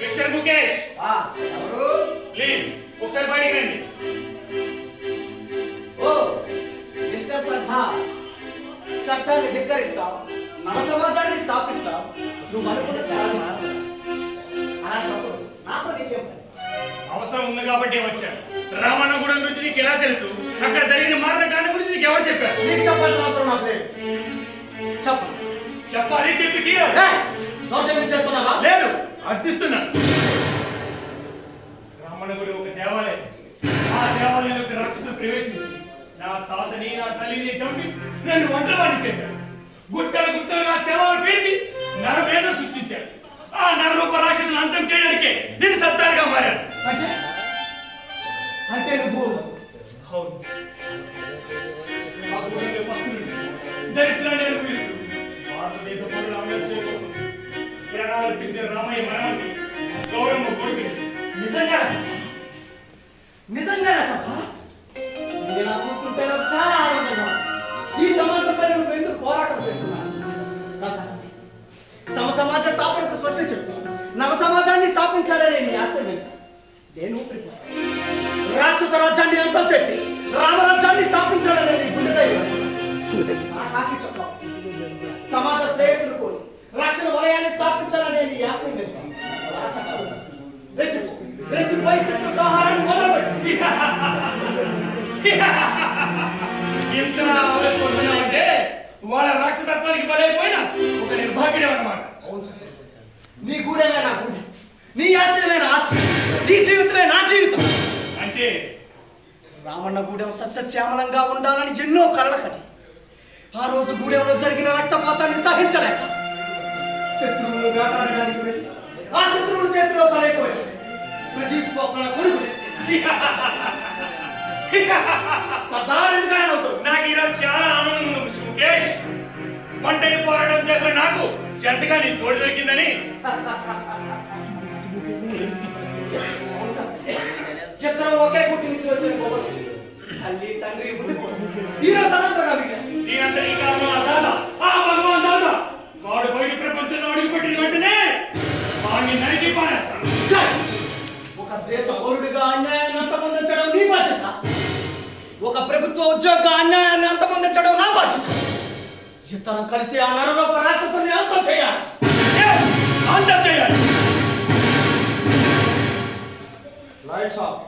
Mister Mukesh ఎవరు please ఒకసారి బయటికి రండి. ఓ మిస్టర్ సర్దార్, చట్టాన్ని ధిక్కరిస్తావు, నవ సమాజాన్ని స్థాపిస్తావు, నువ్వు అనుకుంటే సాధిస్తావు. అలాంటప్పుడు నాతో నీకేం పని? అవసరం ఉంది కాబట్టి వచ్చాను. రామన్నగూడెం గురించి నీకు ఎలా తెలుసు? అక్కడ జరిగిన మారణకాండ గురించి నీకు ఎవరు చెప్పారు? నీకు చెప్పాల్సిన అవసరం నాకు లేదు. చెప్పండి. చెప్పాలి, చెప్పి తీరాలి. దౌర్జన్యం చేస్తున్నావా? లేదు, అర్థిస్తున్నాను. రామన్నగూడెం ఒక దేవాలయం. ఆ దేవాలయంలోకి రాక్షసులు ప్రవేశించి నా తాతని నా తల్లిని చంపి నన్ను ఒంటరివాడిని చేశాడు. గుట్టలు గుట్టలు నా శవాలు పేర్చి నరభేదం సృష్టించాడు. ఆ నరరూప రాక్షసులను అంతం చేయడానికే నేను సత్తారుగా మారాను. అంటే నువ్వు దరిద్రాన్ని అనుభవిస్తూ భారతదేశ పౌరుల అమర్చే కోసం ప్రాణాలు అర్పించిన రామయ్య మరణానికి గౌరమ్మ కొడుకు. నిజంగా సభ నేను ఇలా చూస్తుంటే నాకు చాలా ఆనందంగా ఉంది. ఈ సమాజంపై నువ్వు ఎందుకు పోరాటం చేస్తున్నావు? సమ సమాజ స్థాపనకు స్వస్తి చెప్పి నవ సమాజాన్ని స్థాపించాలనే నీ ఆశయం ఎంత? నేను రాక్షస రాజ్యాన్ని అంతం చేసి రామరాజ్యాన్ని స్థాపించాలనే నీ గుండె సమాజ శ్రేయస్సును కోరి రక్షణ వలయాన్ని స్థాపించాలనే నీ ఆశయం ఎంత? రెచ్చిపోయి శత్రు సంహారాన్ని మొదలుపెట్టి అంటే వాళ్ళ రాక్షసత్వానికి బలైపోయిన ఒక నిర్భాగ్యుడే అన్నమాట. నీ గూడేమే నా గూడె, నీ ఆశయమే నా ఆశయం, నీ జీవితమే నా జీవితం. అంటే రామన్న గూడెం సస్యశ్యామలంగా ఉండాలని ఎన్నో కలలు కని ఆ రోజు గూడెంలో జరిగిన రక్తపాతాన్ని సహించలేక శత్రువులు వేటాడడానికి వెళ్ళి ఆ శత్రువుల చేతిలో పడైపోయాడు ప్రదీప్ స్వప్న కొడుకు. సర్దార్ ఎందుకని అవుతావు? నాకు ఈరోజు చాలా ఆనందంగా ఉంది మిస్టర్ ముఖేష్. ఒంటరి పోరాటం చేసిన నాకు జంటగా నీ తోడు దొరికిందని. ఇద్దరం ఒకే గుట్టి నుంచి వచ్చిన గొప్ప తల్లి తండ్రి ముందుకు ఈరోజు సమంతగా దీనంత నీ కారణం ఆ దాదా, ఆ భగవాన్ దాదా. వాడు బయట ప్రపంచంలో అడుగుపెట్టిన వెంటనే వాడిని నరికి పారేస్తాను. ఒక దేశ పౌరుడిగా అన్యాయాన్ని అంతమొందించడం నీ బాధ్యత, ఒక ప్రభుత్వ ఉద్యోగ అన్యాయాన్ని అంతమొందించడం నా బాధ్యత. ఇద్దరం కలిసి ఆ నరరూప రాక్షసుని అంతం చేయాలి. అంతం చేయాలి. Lights off.